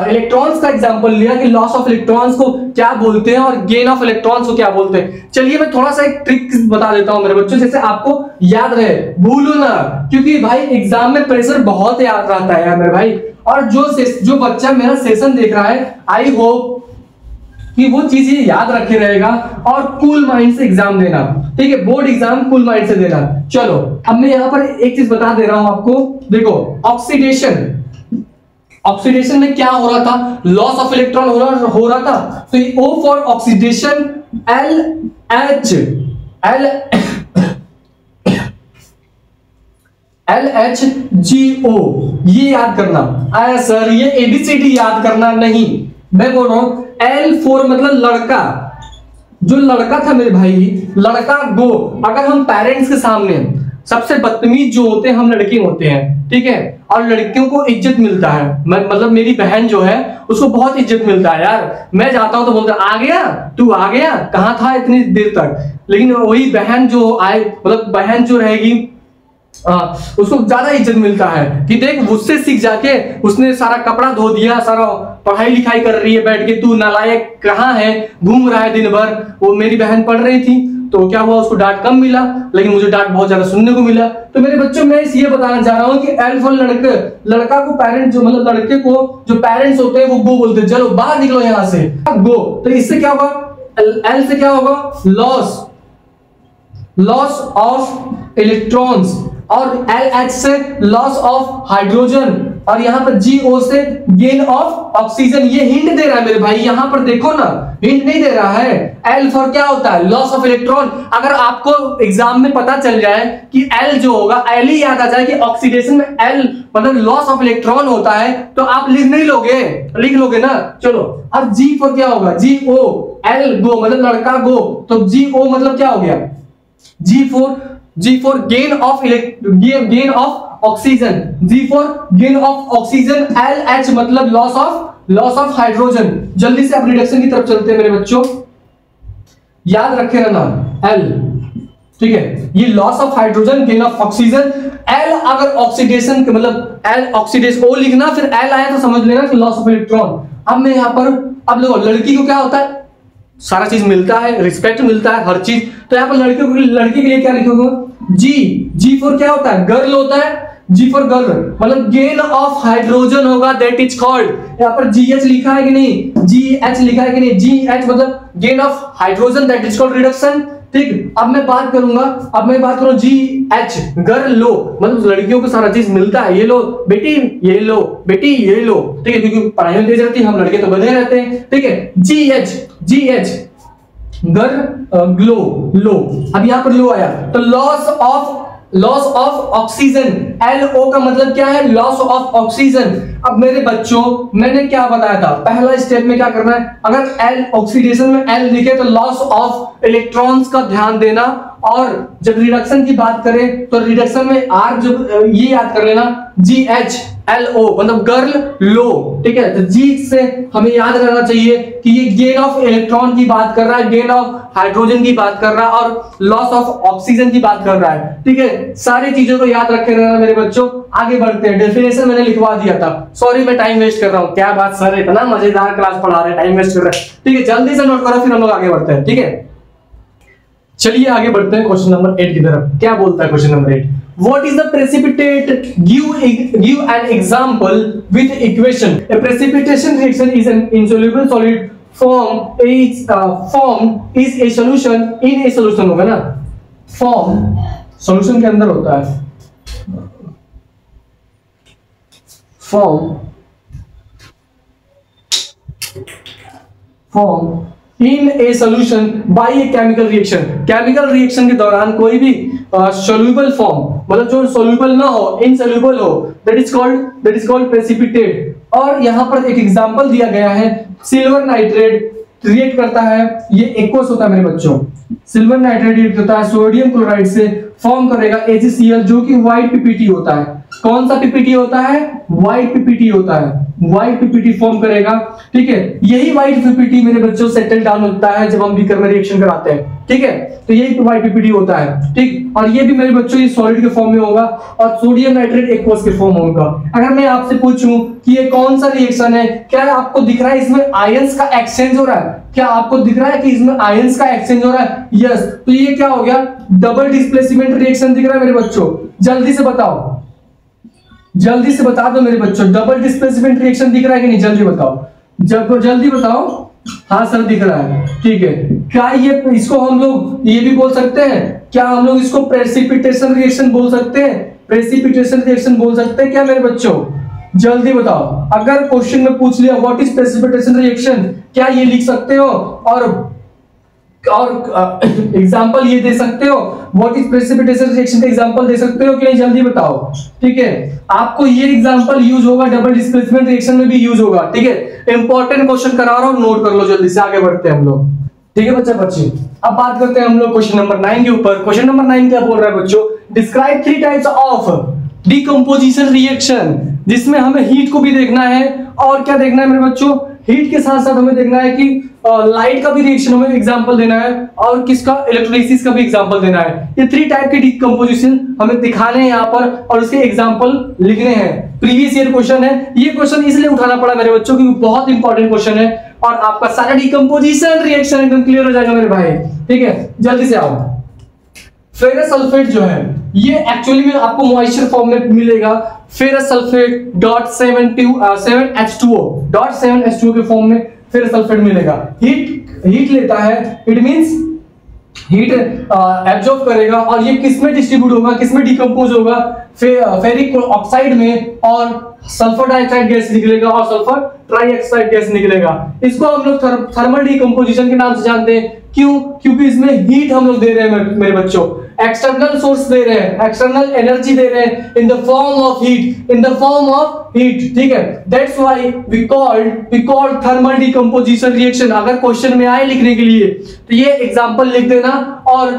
इलेक्ट्रॉन्स का एग्जांपल लिया कि लॉस ऑफ इलेक्ट्रॉन्स को क्या बोलते हैं और गेन ऑफ इलेक्ट्रॉन्स को क्या बोलते हैं। चलिए मैं थोड़ा सा एक ट्रिक बता देता हूं मेरे बच्चों, जैसे आपको याद रहे, भूलो ना, क्योंकि भाई एग्जाम में प्रेशर बहुत याद रहता है यार मेरे भाई। और जो बच्चा मेरा सेशन देख रहा है, आई होप कि वो चीजें याद रखे रहेगा और कूल माइंड से एग्जाम देना। ठीक है, बोर्ड एग्जाम कूल माइंड से देना। चलो अब मैं यहां पर एक चीज बता दे रहा हूं आपको, देखो ऑक्सीडेशन में क्या हो रहा था? लॉस ऑफ इलेक्ट्रॉन हो रहा था। तो ये O फॉर ऑक्सीडेशन, LHGO, ये याद करना। आया सर, ये ABCD याद करना नहीं, मैं बोल रहा हूं L फॉर मतलब लड़का, जो लड़का था मेरे भाई, लड़का गो। अगर हम पेरेंट्स के सामने सबसे बदतमीज जो होते हैं हम लड़के होते हैं, ठीक है, और लड़कियों को इज्जत मिलता है। मतलब मेरी बहन जो है उसको बहुत इज्जत मिलता है यार। मैं जाता हूं तो बोलता आ गया, तू आ गया, कहां था इतनी देर तक। लेकिन वही बहन जो आए, मतलब बहन जो रहेगी उसको ज्यादा इज्जत मिलता है कि देख मुझसे सीख जाके उसने सारा कपड़ा धो दिया, सारा पढ़ाई लिखाई कर रही है बैठ के, तू नालायक कहाँ है, घूम रहा है दिन भर। वो मेरी बहन पढ़ रही थी तो क्या हुआ, उसको डांट कम मिला, लेकिन मुझे डांट बहुत ज्यादा सुनने को मिला। तो मेरे बच्चों मैं ये बताना चाह रहा हूँ कि एल फॉर लड़का को पेरेंट जो मतलब लड़के को जो पेरेंट्स होते हैं वो गो बोलते हैं, चलो बाहर निकलो यहाँ से, गो। तो इससे क्या होगा, एल से क्या होगा, लॉस ऑफ इलेक्ट्रॉन्स, और LH से लॉस ऑफ हाइड्रोजन, और यहां पर GO से गेन ऑफ ऑक्सीजन। ये हिंट दे रहा है मेरे भाई, यहां पर देखो ना, हिंट नहीं दे रहा है। L फॉर क्या होता है, लॉस ऑफ इलेक्ट्रॉन। अगर आपको एग्जाम में पता चल जाए कि L जो होगा, L ही याद आ जाए कि ऑक्सीडेशन में L मतलब लॉस ऑफ इलेक्ट्रॉन होता है, तो आप लिख नहीं लोगे, लिख लोगे ना। चलो अब G फॉर क्या होगा, GO, L गो मतलब लड़का गो, तो GO मतलब क्या हो गया, G for G for gain of oxygen, G for gain of oxygen, LH मतलब लॉस ऑफ हाइड्रोजन। जल्दी से आप रिडक्शन की तरफ चलते हैं मेरे बच्चों, याद रखे रहना L, ठीक है, ये loss of hydrogen, gain of oxygen. L अगर ऑक्सीडेशन के मतलब L ऑक्सीडेशन O लिखना, फिर L आया तो समझ लेना कि लॉस ऑफ इलेक्ट्रॉन। अब मैं यहाँ पर, अब देखो लड़की को क्या होता है, सारा चीज मिलता है, रिस्पेक्ट मिलता है, हर चीज। तो यहाँ पर लड़की के लिए क्या लिखोगे, जी फॉर क्या होता है, गर्ल होता है, जी फॉर गर्ल मतलब गेन ऑफ हाइड्रोजन होगा, दैट इज कॉल्ड। यहाँ पर GH लिखा है कि नहीं, GH लिखा है कि नहीं, GH मतलब gain of hydrogen, that is called reduction. ठीक, अब मैं बात करूं GH गर्ल लो, मतलब लड़कियों को सारा चीज मिलता है, ये लो बेटी, ये लो बेटी, ये लो, ठीक है, क्योंकि पढ़ाई में तेज रहती है, हम लड़के तो बधे रहते हैं, ठीक है। GH गर्ल लो, अब यहां पर लो आया तो लॉस ऑफ ऑक्सीजन, LO का मतलब क्या है, लॉस ऑफ ऑक्सीजन। अब मेरे बच्चों मैंने क्या बताया था, पहला स्टेप में क्या करना है, अगर L ऑक्सीडेशन में L लिखे तो लॉस ऑफ इलेक्ट्रॉन्स का ध्यान देना, और जब रिडक्शन की बात करें तो रिडक्शन में R जब ये याद कर लेना, GHLO मतलब गर्ल लो, ठीक है। तो G से हमें याद रहना चाहिए कि ये गेन ऑफ इलेक्ट्रॉन की बात कर रहा है, गेन ऑफ हाइड्रोजन की बात कर रहा है, और लॉस ऑफ ऑक्सीजन की बात कर रहा है, ठीक है। सारी चीजों को याद रखे रहना मेरे बच्चों। आगे बढ़ते हैं, डेफिनेशन मैंने लिखवा दिया था, सॉरी मैं टाइम वेस्ट कर रहा हूं। क्या बात सर, इतना मजेदार क्लास पढ़ा रहे हैं, टाइम वेस्ट कर रहे हैं, ठीक है। जल्दी से नोट करो, फिर हम लोग आगे बढ़ते हैं, ठीक है। चलिए आगे बढ़ते हैं क्वेश्चन नंबर 8 की तरफ। क्या बोलता है question number 8, what is the precipitate, give an example with equation. A precipitation reaction is an insoluble solid form is a solution in A solution, होगा ना, फॉर्म सॉल्यूशन के अंदर होता है, form in a solution bye a chemical reaction के दौरान कोई भी सोल्यूबल फॉर्म, मतलब जो सोल्यूबल ना हो, इनसोल्यूबल हो, दैट इज कॉल्ड प्रेसिपिटेट। और यहां पर एक एग्जांपल दिया गया है, सिल्वर नाइट्रेट रिएक्ट करता है, ये एक्वस होता है मेरे बच्चों, सिल्वर नाइट्रेट रिएक्ट करता है सोडियम क्लोराइड से, फॉर्म करेगा AgCl जो कि व्हाइट PPT होता है। कौन सा PPT होता है, व्हाइट PPT होता है, व्हाइट PPT फॉर्म करेगा, ठीक है। यही व्हाइट PPT मेरे बच्चों सेटल डाउन होता है जब हम बीकर में रिएक्शन कराते हैं, ठीक है। तो यही व्हाइट PPT होता है, ठीक। और ये भी मेरे बच्चों ये सॉलिड के फॉर्म में होगा, और सोडियम नाइट्रेट एक्वस के फॉर्म होगा। अगर मैं आपसे पूछूं कि ये कौन सा रिएक्शन है, क्या आपको दिख रहा है इसमें आयंस का एक्सचेंज हो रहा है, क्या आपको दिख रहा है कि इसमें आयंस का एक्सचेंज हो रहा है, यस। तो ये क्या हो गया, डबल डिस्प्लेसमेंट रिएक्शन दिख रहा है मेरे बच्चों, जल्दी से बताओ, जल्दी से बता दो मेरे बच्चों, डबल डिस्प्लेसमेंट रिएक्शन दिख रहा है कि नहीं, जल्दी बताओ, जल्दी बताओ। हाँ सर दिख रहा है, ठीक है। क्या ये, इसको हम लोग ये भी बोल सकते हैं, क्या हम लोग इसको प्रेसिपिटेशन रिएक्शन बोल सकते हैं, प्रेसिपिटेशन रिएक्शन बोल सकते हैं क्या मेरे बच्चों, जल्दी बताओ। अगर क्वेश्चन में पूछ लिया व्हाट इज प्रेसिपिटेशन रिएक्शन, क्या ये लिख सकते हो, और एग्जांपल ये दे सकते हो, व्हाट इज प्रेसिपिटेशन रिएक्शन का एग्जांपल दे सकते हो कि नहीं, जल्दी बताओ, ठीक है। आपको ये एग्जांपल यूज होगा, डबल डिस्प्लेसमेंट रिएक्शन में भी यूज होगा, ठीक है। इंपॉर्टेंट क्वेश्चन करा रहा हूं, नोट कर लो, जल्दी से आगे बढ़ते हैं हम लोग, ठीक है बच्चे। अब बात करते हैं हम लोग क्वेश्चन नंबर 9 के ऊपर। क्वेश्चन नंबर 9 क्या बोल रहा है बच्चों, describe 3 types of decomposition reaction, जिसमें हमें हीट को भी देखना है, और क्या देखना है मेरे बच्चों, हीट के साथ साथ हमें देखना है कि लाइट का भी रिएक्शन हमें एग्जांपल देना है, और किसका, इलेक्ट्रोलिसिस का भी एग्जांपल देना है। ये 3 टाइप के डिकम्पोजिशन हमें दिखाने हैं यहाँ पर, और उसके एग्जांपल लिखने हैं। प्रीवियस ईयर क्वेश्चन है, ये क्वेश्चन इसलिए उठाना पड़ा मेरे बच्चों क्योंकि बहुत इंपॉर्टेंट क्वेश्चन है, और आपका सारा डिकम्पोजिशन रिएक्शन एकदम क्लियर हो जाएगा मेरे भाई, ठीक है। जल्दी से आओ। फेरस सल्फेट जो है ये एक्चुअली में आपको मॉइस्चर फॉर्म में मिलेगा, फेरस सल्फेट .7H2O के फॉर्म में फेरस सल्फेट मिलेगा। हीट लेता है, इट मींस हीट एब्जॉर्ब करेगा, और ये किसमें डिस्ट्रीब्यूट होगा, किसमें डिकम्पोज होगा, फेरिक ऑक्साइड में, और सल्फर डाइऑक्साइड गैस निकलेगा, और सल्फर ट्राइऑक्साइड गैस निकलेगा। इसको हम लोग थर्मल डिकम्पोजिशन के नाम से जानते हैं, क्यों? क्योंकि इसमें हीट हम लोग दे रहे हैं मेरे बच्चों, एक्सटर्नल सोर्स दे रहे हैं, एक्सटर्नल एनर्जी दे रहे हैं in the form of heat, in the form of heat, ठीक है। That's why we called thermal decomposition reaction. अगर क्वेश्चन में आए लिखने के लिए तो ये एग्जांपल लिख देना और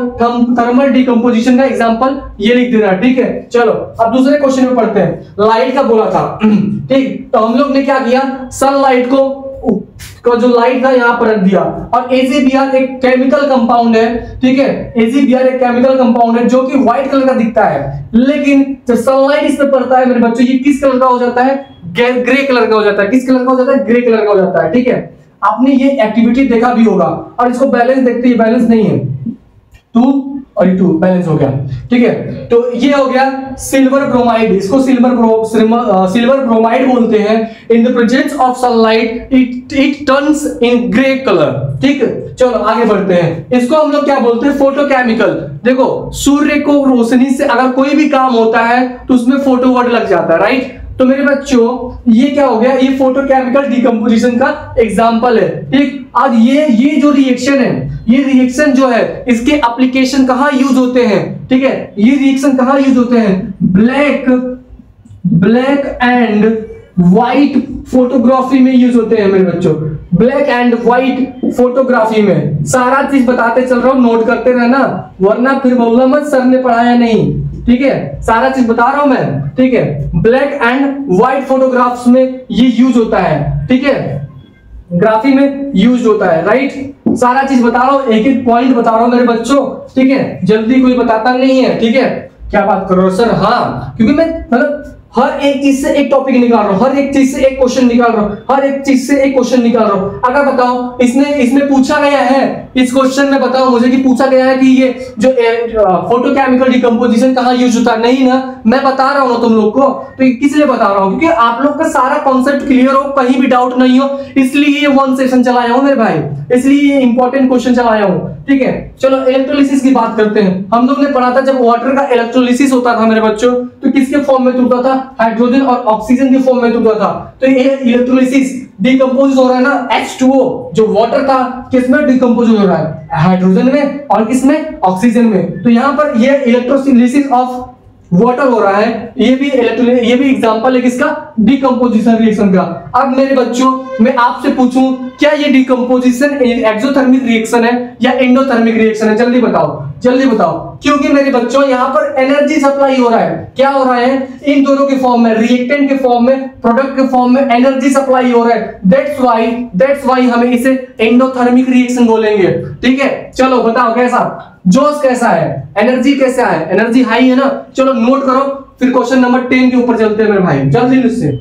थर्मल डिकम्पोजिशन का एग्जांपल ये लिख देना, ठीक है। चलो अब दूसरे क्वेश्चन में पढ़ते हैं। लाइट का बोला था, ठीक, तो हम लोग ने क्या किया, सनलाइट को जो लाइट था यहां पर रख दिया, और AgBr एक केमिकल कंपाउंड है, ठीक है। AgBr एक केमिकल कंपाउंड है जो कि व्हाइट कलर का दिखता है, लेकिन जब सनलाइट इस पे पड़ता है मेरे बच्चों, ये किस कलर का हो जाता है, ग्रे कलर का हो जाता है। किस कलर का हो जाता है, ग्रे कलर का हो जाता है, ठीक है। आपने ये एक्टिविटी देखा भी होगा, और इसको बैलेंस देखते हैं, बैलेंस नहीं है, 2 और 2 बैलेंस हो गया, ठीक है। तो ये हो गया सिल्वर ब्रोमाइड, इसको सिल्वर ब्रोमाइड बोलते हैं। In the presence of sunlight it turns in grey colour, ठीक है। चलो आगे बढ़ते हैं। इसको हम लोग क्या बोलते हैं, फोटोकेमिकल। देखो सूर्य को रोशनी से अगर कोई भी काम होता है तो उसमें फोटो वर्ड लग जाता है, राइट। तो मेरे बच्चों ये क्या हो गया, ये फोटोकेमिकल डिकम्पोजिशन का एग्जांपल है, ठीक। आज ये जो रिएक्शन है, ये रिएक्शन जो है इसके एप्लीकेशन कहां यूज होते हैं, ठीक है। ये रिएक्शन कहां यूज होते हैं, ब्लैक एंड व्हाइट फोटोग्राफी में यूज होते हैं मेरे बच्चों, ब्लैक एंड व्हाइट फोटोग्राफी में। सारा चीज बताते चल रहा हूं, नोट करते रहना, वरना फिर बोलना मत सर ने पढ़ाया नहीं, ठीक है। सारा चीज बता रहा हूं मैं, ठीक है। ब्लैक एंड व्हाइट फोटोग्राफ्स में ये यूज होता है, ठीक है, ग्राफी में यूज होता है, राइट। सारा चीज बता रहा हूं, एक एक पॉइंट बता रहा हूं मेरे बच्चों, ठीक है। जल्दी कोई बताता नहीं है, ठीक है। क्या बात कर रहे हो सर, हाँ, क्योंकि मैं मतलब हर एक चीज से एक टॉपिक निकाल रहा हूं, हर एक चीज से एक क्वेश्चन निकाल रहा हूं, हर एक चीज से एक क्वेश्चन निकाल रहा हूं। अगर बताओ इसमें पूछा गया है, इस क्वेश्चन में बताओ मुझे कि पूछा गया है कि ये जो फोटोकेमिकल डिकम्पोजिशन कहां यूज होता है, नहीं ना, मैं बता रहा हूं तुम लोग को। तो किस लिए बता रहा हूं, क्योंकि आप लोग का सारा कॉन्सेप्ट क्लियर हो, कहीं भी डाउट नहीं हो, इसलिए ये 1 सेशन चलाया हूं मेरे भाई, इसलिए ये इंपॉर्टेंट क्वेश्चन चलाया हूं, ठीक है। चलो इलेक्ट्रोलिसिस की बात करते हैं। हम लोग ने पढ़ा था जब वाटर का इलेक्ट्रोलिसिस होता था मेरे बच्चों, तो किसके फॉर्म में टूटता था, हाइड्रोजन और ऑक्सीजन के फॉर्म में टूटता था। तो ये इलेक्ट्रोलिसिस डिकम्पोज हो रहा है ना, H2O जो वाटर था किसमें डिकम्पोज हो रहा है, हाइड्रोजन में, और किसमें, ऑक्सीजन में। तो यहां पर ये इलेक्ट्रोलिसिस ऑफ वाटर हो रहा है, ये भी एग्जांपल है किसका, डिकम्पोजिशन रिएक्शन का। अब मेरे बच्चों मैं आपसे पूछूं, क्या ये डिकम्पोजिशन एक्सोथर्मिक रिएक्शन है या एंडोथर्मिक रिएक्शन है, जल्दी बताओ, जल्दी बताओ। क्योंकि मेरे बच्चों यहां पर एनर्जी सप्लाई हो रहा है, क्या हो रहा है, इन दोनों के फॉर्म में, रिएक्टेंट के फॉर्म में, प्रोडक्ट के फॉर्म में एनर्जी सप्लाई हो रहा है। दैट्स व्हाई हमें इसे एंडोथर्मिक रिएक्शन बोलेंगे, ठीक है। चलो बताओ कैसा, जोश कैसा है, एनर्जी कैसा है, एनर्जी हाई है ना। चलो नोट करो, फिर क्वेश्चन नंबर 10 के ऊपर चलते हैं मेरे भाई, जल्दी से,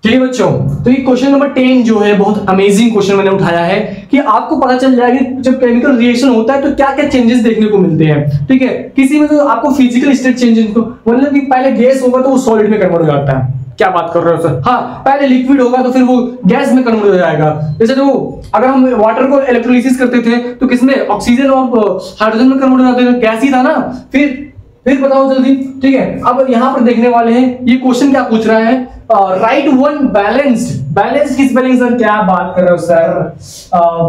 ठीक है बच्चों। तो ये क्वेश्चन नंबर 10 जो है बहुत अमेजिंग क्वेश्चन मैंने उठाया है कि आपको पता चल जाएगा कि जब केमिकल रिएक्शन होता है तो क्या क्या चेंजेस देखने को मिलते हैं, ठीक है। किसी में तो आपको फिजिकल स्टेट चेंजेस को, मतलब कि पहले गैस होगा तो वो सॉलिड में कन्वर्ट हो जाता है, क्या बात कर रहे हो सर, हाँ, पहले लिक्विड होगा तो फिर वो गैस में कन्वर्ट हो जाएगा। जैसे जो अगर हम वाटर को इलेक्ट्रोलिसिस करते थे तो किसमें, ऑक्सीजन और हाइड्रोजन में कन्वर्ट हो जाते थे, गैस ही था ना। फिर बताओ जल्दी, ठीक है। अब यहां पर देखने वाले हैं ये क्वेश्चन क्या पूछ रहा है, राइट वन बैलेंस्ड किस बैलेंस सर, क्या बात कर रहे हो सर,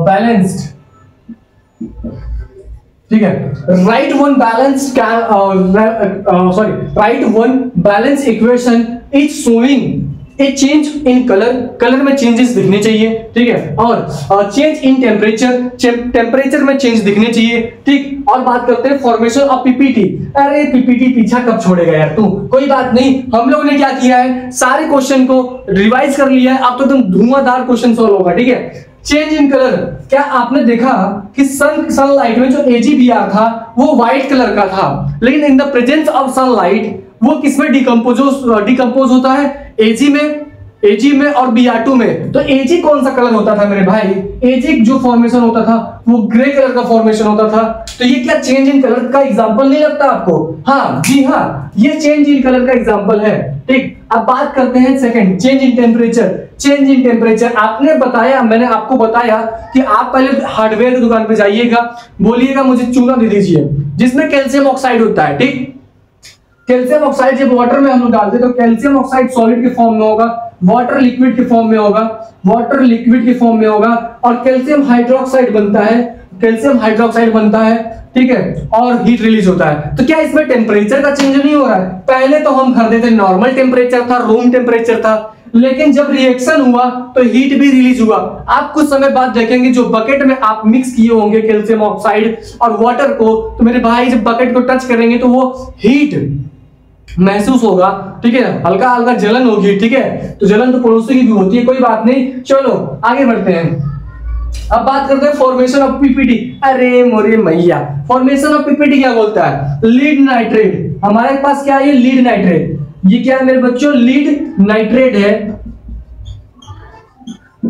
बैलेंस्ड, ठीक है। Right one balance equation is showing A change in colour में चेंजेस दिखने चाहिए, ठीक है। और चेंज इन टेम्परेचर में चेंज दिखने चाहिए, ठीक। और बात करते हैं फॉर्मेशन ऑफ पीपीटी। अरे पीपीटी पीछा कब छोड़ेगा यार तू, कोई बात नहीं, हम लोगों ने क्या किया है, सारे क्वेश्चन को रिवाइज कर लिया है, अब तो एकदम धुआंधार क्वेश्चन सॉल्व होगा, ठीक है। चेंज इन कलर, क्या आपने देखा कि सनलाइट में जो AgBr था वो व्हाइट कलर का था, लेकिन in the presence of sunlight वो किसमें डिकम्पोज होता है, Ag में और Br2 में। तो Ag कौन सा कलर होता था मेरे भाई, Ag जो फॉर्मेशन होता था वो ग्रे कलर का फॉर्मेशन होता था। तो ये क्या चेंज इन कलर का एग्जांपल नहीं लगता आपको, हाँ जी हाँ, ये चेंज इन कलर का एग्जांपल है, ठीक। अब बात करते हैं सेकंड, चेंज इन टेम्परेचर। आपने बताया, मैंने आपको बताया कि आप पहले हार्डवेयर की दुकान पे जाइएगा, बोलिएगा मुझे चूना दे दीजिए जिसमें कैल्शियम ऑक्साइड होता है, ठीक। कैल्शियम ऑक्साइड जब वाटर में हम लोग डालते हैं तो कैल्शियम ऑक्साइड सॉलिड के फॉर्म में होगा, वाटर लिक्विड के फॉर्म में होगा, वाटर लिक्विड के फॉर्म में होगा, और कैल्शियम हाइड्रोक्साइड बनता है, कैल्शियम हाइड्रोक्साइड बनता है, ठीक है, और हीट रिलीज होता है। तो क्या इसमें टेम्परेचर का चेंज नहीं हो रहा है? पहले तो हम करते थे नॉर्मल टेम्परेचर था, रूम टेम्परेचर था, लेकिन जब रिएक्शन हुआ तो हीट भी रिलीज हुआ। आप कुछ समय बाद देखेंगे जो बकेट में आप मिक्स किए होंगे कैल्शियम ऑक्साइड और वाटर को, तो मेरे भाई जब बकेट को टच करेंगे तो वो हीट महसूस होगा, ठीक है, हल्का हल्का जलन होगी, ठीक है। तो जलन तो पड़ोसी की भी होती है, कोई बात नहीं, चलो आगे बढ़ते हैं। अब बात करते हैं फॉर्मेशन ऑफ पीपीटी। अरे मोरे मैया, फॉर्मेशन ऑफ पीपीटी क्या बोलता है? Lead nitrate. हमारे पास क्या है? ये लीड नाइट्रेट। ये क्या है मेरे बच्चों? लीड नाइट्रेट है,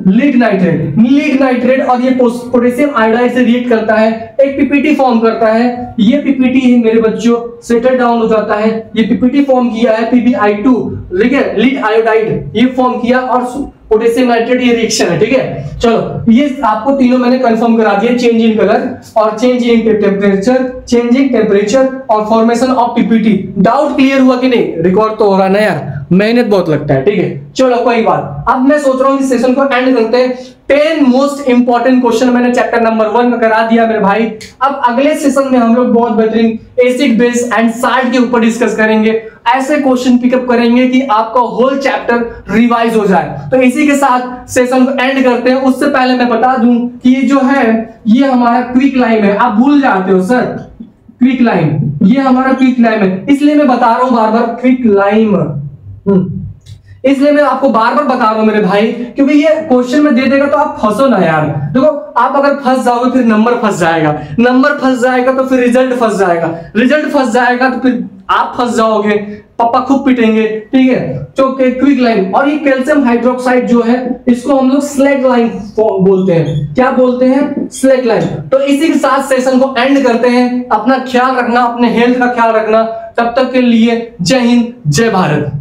लीड नाइट्रेट। लीड नाइट्रेट और ये पोटेशियम आयोडाइड से रिएक्ट करता है, एक पीपीटी फॉर्म करता है। ये पीपीटी मेरे बच्चों सेटल डाउन हो जाता है। ये पीपीटी फॉर्म किया है PbI2, ठीक है, लीड आयोडाइड ये फॉर्म किया, और पोटेशियम नाइट्रेट ये रिएक्शन है, ठीक है। चलो ये आपको तीनों मैंने कंफर्म करा दिया, चेंज इन कलर और change in temperature, changing temperature और formation of PPT. Doubt clear हुआ कि नहीं? रिकॉर्ड तो हो रहा ना यार, मेहनत बहुत लगता है, ठीक है। चलो कोई बात, अब मैं सोच रहा हूँ इस सेशन को एंड करते हैं। 10 मोस्ट इंपॉर्टेंट क्वेश्चन मैंने चैप्टर नंबर 1 में करा दिया मेरे भाई। अब अगले सेशन में हम लोग बहुत बेहतरीन एसिड बेस एंड साल्ट के ऊपर डिस्कस करेंगे, ऐसे क्वेश्चन पिकअप करेंगे कि आपका होल चैप्टर रिवाइज हो जाए। तो इसी के साथ सेशन को एंड करते हैं। उससे पहले मैं बता दूं कि ये जो है ये हमारा क्विक लाइम है। आप भूल जाते हो सर, क्विक लाइम, ये हमारा क्विक लाइम है, इसलिए मैं बता रहा हूं बार बार क्विक लाइम, इसलिए मैं आपको बार बार बता रहा हूं मेरे भाई, क्योंकि ये क्वेश्चन में दे देगा तो आप फंसो ना यार। देखो आप अगर फंस जाओगे फिर नंबर फंस जाएगा, नंबर फंस जाएगा तो फिर रिजल्ट फंस जाएगा, रिजल्ट फंस जाएगा तो फिर आप फंस जाओगे, पापा खूब पिटेंगे, ठीक है। तो क्विक लाइम, और ये कैल्शियम हाइड्रोक्साइड जो है इसको हम लोग स्लैग लाइम बोलते हैं। क्या बोलते हैं? Slag lime. तो इसी के साथ सेशन को एंड करते हैं। अपना ख्याल रखना, अपने हेल्थ का ख्याल रखना। तब तक के लिए जय हिंद, जय भारत।